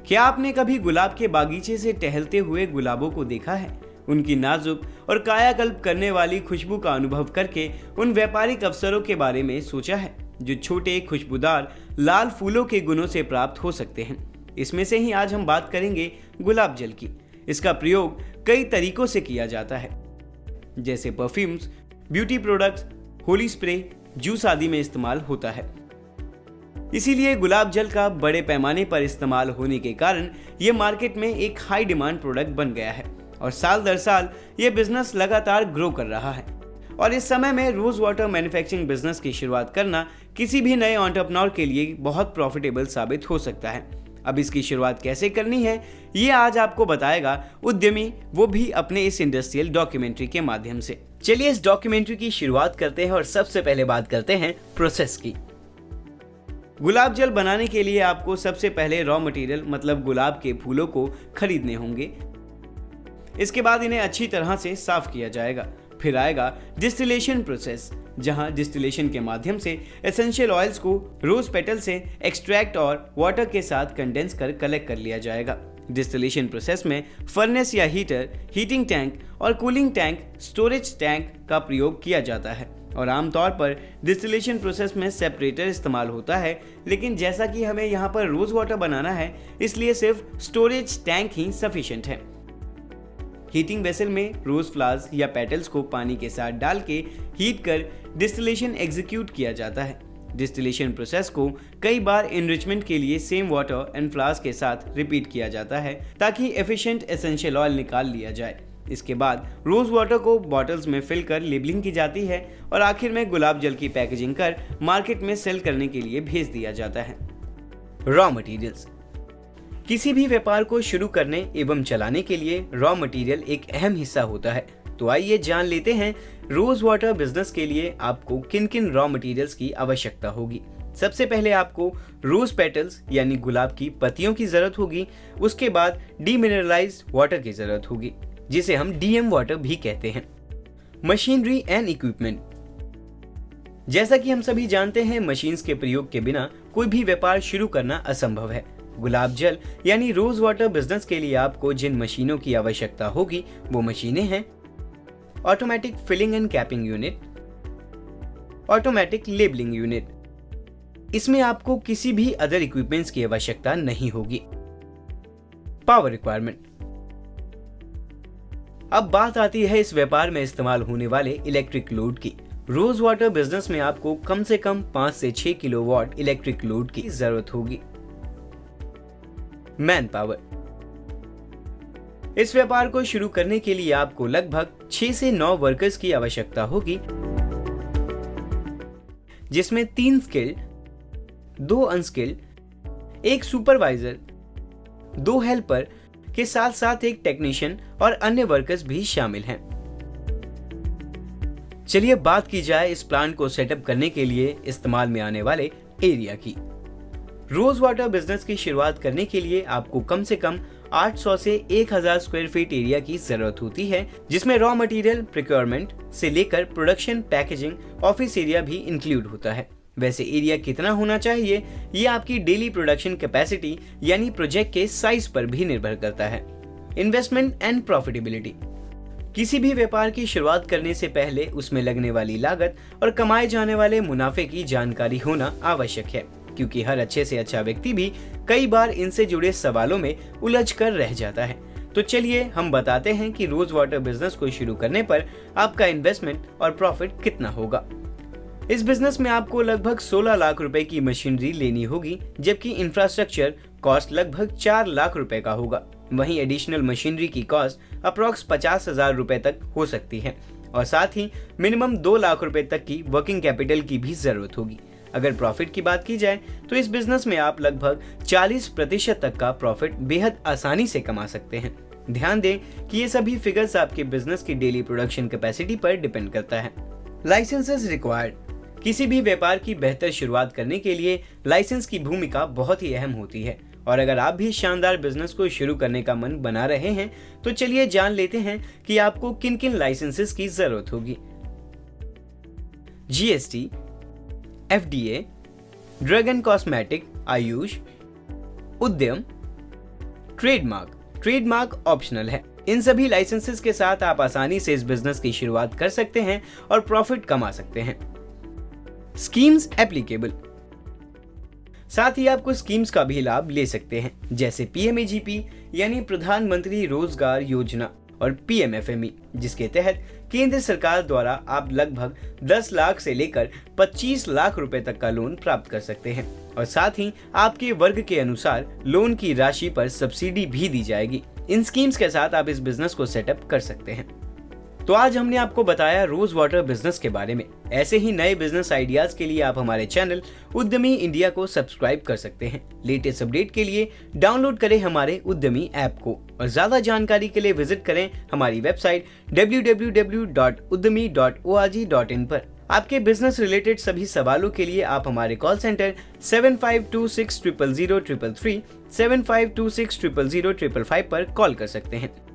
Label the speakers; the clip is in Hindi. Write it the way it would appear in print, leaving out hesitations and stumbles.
Speaker 1: क्या आपने कभी गुलाब के बागीचे से टहलते हुए गुलाबों को देखा है? उनकी नाजुक और कायाकल्प करने वाली खुशबू का अनुभव करके उन व्यापारिक अवसरों के बारे में सोचा है जो छोटे खुशबूदार लाल फूलों के गुणों से प्राप्त हो सकते हैं। इसमें से ही आज हम बात करेंगे गुलाब जल की। इसका प्रयोग कई तरीकों से किया जाता है, जैसे perfumes, beauty products, Holi spray, juice आदि में इस्तेमाल होता है। इसीलिए गुलाब जल का बड़े पैमाने पर इस्तेमाल होने के कारण ये मार्केट में एक हाई डिमांड प्रोडक्ट बन गया है और साल दर साल ये बिजनेस लगातार ग्रो कर रहा है। और इस समय में रोज वाटर मैन्युफैक्चरिंग बिजनेस की शुरुआत करना किसी भी नए एंटरप्रेन्योर के लिए बहुत प्रॉफिटेबल साबित हो सकता है। अब इसकी शुरुआत कैसे करनी है ये आज आपको बताएगा उद्यमी, वो भी अपने इस इंडस्ट्रियल डॉक्यूमेंट्री के माध्यम से। चलिए इस डॉक्यूमेंट्री की शुरुआत करते हैं और सबसे पहले बात करते हैं प्रोसेस की। गुलाब जल बनाने के लिए आपको सबसे पहले रॉ मटेरियल मतलब गुलाब के फूलों को खरीदने होंगे। इसके बाद इन्हें अच्छी तरह से साफ किया जाएगा। फिर आएगा डिस्टिलेशन प्रोसेस, जहां डिस्टिलेशन के माध्यम से एसेंशियल ऑयल्स को रोज पेटल से एक्सट्रैक्ट और वाटर के साथ कंडेंस कर कलेक्ट कर लिया जाएगा। डिस्टिलेशन प्रोसेस में फर्नेस या हीटर, हीटिंग टैंक और कूलिंग टैंक, स्टोरेज टैंक का प्रयोग किया जाता है और आमतौर पर डिस्टिलेशन प्रोसेस में सेपरेटर इस्तेमाल होता है, लेकिन जैसा कि हमें यहाँ पर रोज वाटर बनाना है इसलिए सिर्फ स्टोरेज टैंक ही सफिशिएंट है। हीटिंग वेसल में रोज फ्लावर्स या पेटल्स को पानी के साथ डाल के हीट कर डिस्टिलेशन एग्जीक्यूट किया जाता है। डिस्टिलेशन प्रोसेस को कई बार एनरिचमेंट के लिए सेम वाटर एंड फ्लावर्स के साथ रिपीट किया जाता है ताकि एफिशिएंट एसेंशियल ऑयल निकाल लिया जाए। इसके बाद रोज वाटर को बॉटल्स में फिल कर लेबलिंग की जाती है और आखिर में गुलाब जल की पैकेजिंग कर मार्केट में सेल करने के लिए भेज दिया जाता है। Raw materials. किसी भी व्यापार को शुरू करने एवं चलाने के लिए रॉ मटेरियल एक अहम हिस्सा होता है। तो आइए जान लेते हैं रोज वाटर बिजनेस के लिए आपको किन किन रॉ मटेरियल्स की आवश्यकता होगी। सबसे पहले आपको रोज पेटल्स यानी गुलाब की पत्तियों की जरूरत होगी। उसके बाद डीमिनरलाइज्ड वाटर की जरूरत होगी, जिसे हम डीएम वाटर भी कहते हैं। Machinery and equipment. जैसा कि हम सभी जानते हैं, मशीन्स के प्रयोग के बिना कोई भी व्यापार शुरू करना असंभव है। गुलाब जल यानी रोज वाटर बिजनेस के लिए आपको जिन मशीनों की आवश्यकता होगी वो मशीनें हैं automatic filling and capping unit, automatic labelling unit. इसमें आपको किसी भी अदर इक्विपमेंट्स की आवश्यकता नहीं होगी। Power requirement. अब बात आती है इस व्यापार में इस्तेमाल होने वाले इलेक्ट्रिक लोड की। रोज वाटर बिजनेस में आपको कम से कम 5 से 6 किलोवाट इलेक्ट्रिक लोड की जरूरत होगी। Man power. इस व्यापार को शुरू करने के लिए आपको लगभग 6 से 9 वर्कर्स की आवश्यकता होगी, जिसमें 3 स्किल्ड, 2 अनस्किल्ड, 1 सुपरवाइजर, 2 हेल्पर के साथ साथ एक टेक्नीशियन और अन्य वर्कर्स भी शामिल हैं। चलिए बात की जाए इस प्लांट को सेटअप करने के लिए इस्तेमाल में आने वाले एरिया की। रोज वाटर बिजनेस की शुरुआत करने के लिए आपको कम से कम 800 से 1000 स्क्वायर फीट एरिया की जरूरत होती है, जिसमें रॉ मटेरियल प्रोक्योरमेंट से लेकर प्रोडक्शन, पैकेजिंग, ऑफिस एरिया भी इंक्लूड होता है। वैसे एरिया कितना होना चाहिए ये आपकी डेली प्रोडक्शन कैपेसिटी यानी प्रोजेक्ट के साइज पर भी निर्भर करता है। Investment and profitability. किसी भी व्यापार की शुरुआत करने से पहले उसमें लगने वाली लागत और कमाए जाने वाले मुनाफे की जानकारी होना आवश्यक है, क्योंकि हर अच्छे से अच्छा व्यक्ति भी कई बार इनसे जुड़े सवालों में उलझ कर रह जाता है। तो चलिए हम बताते हैं कि रोज वाटर बिजनेस को शुरू करने पर आपका इन्वेस्टमेंट और प्रॉफिट कितना होगा। इस बिजनेस में आपको लगभग 16 लाख रुपए की मशीनरी लेनी होगी, जबकि इंफ्रास्ट्रक्चर कॉस्ट लगभग 4 लाख रुपए का होगा। वहीं एडिशनल मशीनरी की कॉस्ट अप्रॉक्स 50,000 रुपए तक हो सकती है और साथ ही मिनिमम 2 लाख रुपए तक की वर्किंग कैपिटल की भी जरूरत होगी। अगर प्रॉफिट की बात की जाए तो इस बिजनेस में आप लगभग 40% तक का प्रॉफिट बेहद आसानी से कमा सकते हैं। ध्यान दें कि ये सभी फिगर्स आपके बिजनेस की डेली प्रोडक्शन कैपेसिटी पर डिपेंड करता है। Licences required. किसी भी व्यापार की बेहतर शुरुआत करने के लिए लाइसेंस की भूमिका बहुत ही अहम होती है और अगर आप भी शानदार बिजनेस को शुरू करने का मन बना रहे हैं तो चलिए जान लेते हैं कि आपको किन किन लाइसेंसेस की जरूरत होगी। GST, FDA, drug and cosmetic, Ayush, उद्यम, ट्रेडमार्क ऑप्शनल है। इन सभी लाइसेंसेस के साथ आप आसानी से इस बिजनेस की शुरुआत कर सकते हैं और प्रॉफिट कमा सकते हैं। स्कीम्स एप्लीकेबल, साथ ही आप कुछ स्कीम्स का भी लाभ ले सकते हैं, जैसे PMAGP यानी प्रधानमंत्री रोजगार योजना और PMFME, जिसके तहत केंद्र सरकार द्वारा आप लगभग 10 लाख से लेकर 25 लाख रुपए तक का लोन प्राप्त कर सकते हैं और साथ ही आपके वर्ग के अनुसार लोन की राशि पर सब्सिडी भी दी जाएगी। इन स्कीम्स के साथ आप इस बिजनेस को सेटअप कर सकते हैं। तो आज हमने आपको बताया रोज वाटर बिजनेस के बारे में। ऐसे ही नए बिजनेस आइडियाज के लिए आप हमारे चैनल उद्यमी इंडिया को सब्सक्राइब कर सकते हैं। लेटेस्ट अपडेट के लिए डाउनलोड करें हमारे उद्यमी ऐप को और ज्यादा जानकारी के लिए विजिट करें हमारी वेबसाइट www.uddami.org.in पर। आपके बिजनेस रिलेटेड सभी सवालों के लिए आप हमारे कॉल सेंटर 7526000333 7526000555 पर कॉल कर सकते हैं।